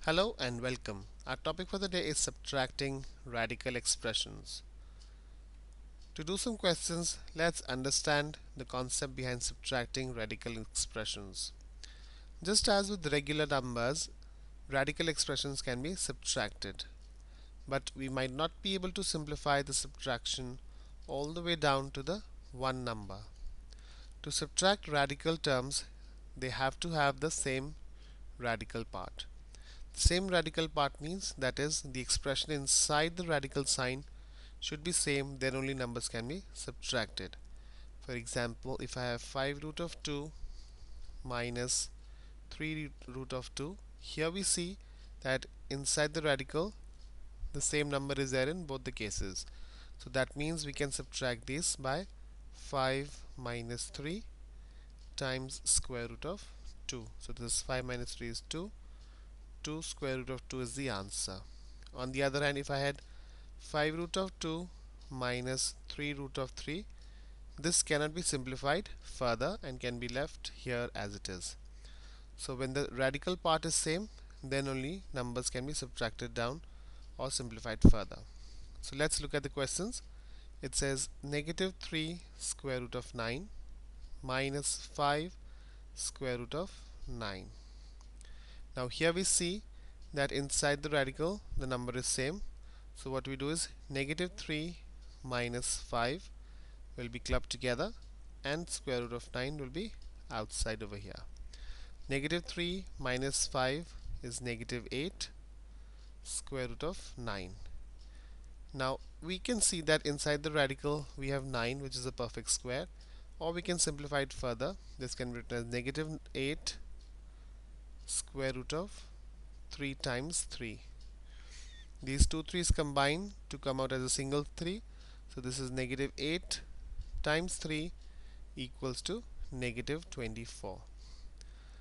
Hello and welcome. Our topic for the day is subtracting radical expressions. To do some questions, let's understand the concept behind subtracting radical expressions. Just as with regular numbers, radical expressions can be subtracted, but we might not be able to simplify the subtraction all the way down to the one number. To subtract radical terms, they have to have the same radical part. Same radical part means that is the expression inside the radical sign should be same, then only numbers can be subtracted. For example, if I have 5 root of 2 minus 3 root of 2, here we see that inside the radical the same number is there in both the cases. So that means we can subtract this by 5 minus 3 times square root of 2. So this 5 minus 3 is 2. 2 square root of 2 is the answer. On the other hand, if I had 5 root of 2 minus 3 root of 3, this cannot be simplified further and can be left here as it is. So when the radical part is same, then only numbers can be subtracted down or simplified further. So let's look at the questions. It says negative 3 square root of 9 minus 5 square root of 9. Now here we see that inside the radical the number is same. So what we do is negative 3 minus 5 will be clubbed together and square root of 9 will be outside over here. Negative 3 minus 5 is negative 8 square root of 9. Now we can see that inside the radical we have 9, which is a perfect square, or we can simplify it further. This can be written as negative 8 square root of 3 times 3. These two 3's combine to come out as a single 3. So this is negative 8 times 3 equals to negative 24.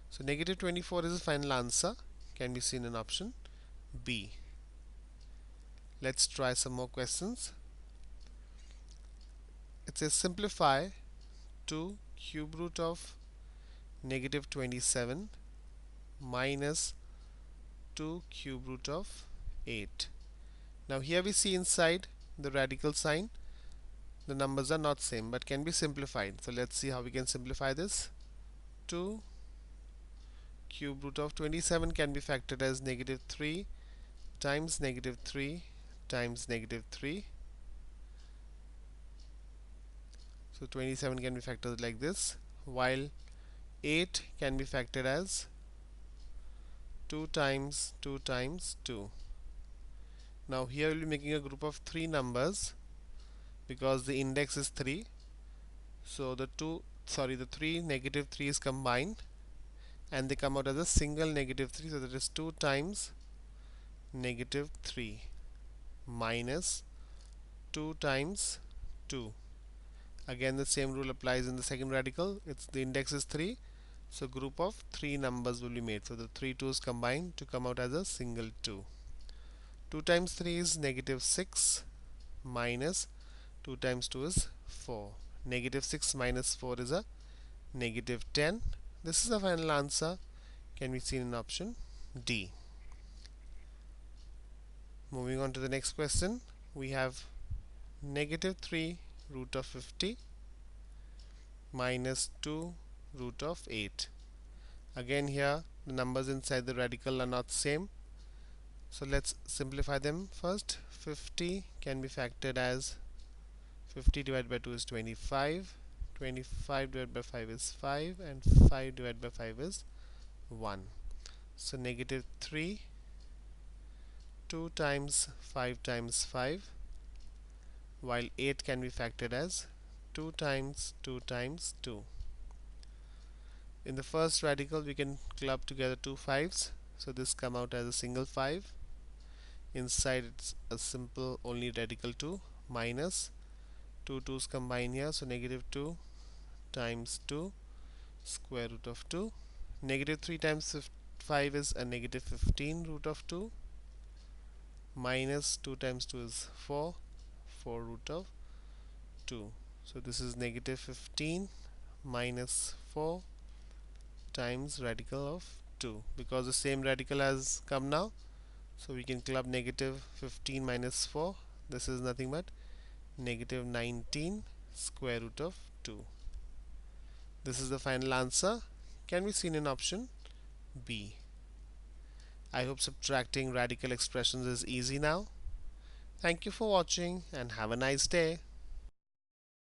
So negative 24 is the final answer, can be seen in option B. Let's try some more questions. It says simplify 2 cube root of negative 27 minus 2 cube root of 8. Now here we see inside the radical sign the numbers are not same but can be simplified. So let's see how we can simplify this. 2 cube root of 27 can be factored as negative 3 times negative 3 times negative 3. So 27 can be factored like this, while 8 can be factored as 2 times 2 times 2. Now here we'll be making a group of 3 numbers because the index is 3. So the 3 negative 3 is combined and they come out as a single negative 3. So that is 2 times negative 3 minus 2 times 2. Again the same rule applies in the second radical. The index is 3. So group of 3 numbers will be made. So the 3 2's combined to come out as a single 2. 2 times 3 is negative 6 minus 2 times 2 is 4. Negative 6 minus 4 is a negative 10. This is the final answer, can be seen in option D. Moving on to the next question, we have negative 3 root of 50 minus 2 root of 8. Again here the numbers inside the radical are not same, so let's simplify them first. 50 can be factored as 50 divided by 2 is 25, 25 divided by 5 is 5, and 5 divided by 5 is 1. So negative 3, 2 times 5 times 5, while 8 can be factored as 2 times 2 times 2. In the first radical we can club together two 5's, so this come out as a single 5. Inside it's a simple only radical 2 minus 2 2's combine here, so negative 2 times 2 square root of 2. Negative 3 times 5 is a negative 15 root of 2 minus 2 times 2 is 4 root of 2. So this is negative 15 minus 4 times radical of 2 because the same radical has come now. So we can club negative 15 minus 4. This is nothing but negative 19 square root of 2. This is the final answer. Can be seen in option B. I hope subtracting radical expressions is easy now. Thank you for watching and have a nice day.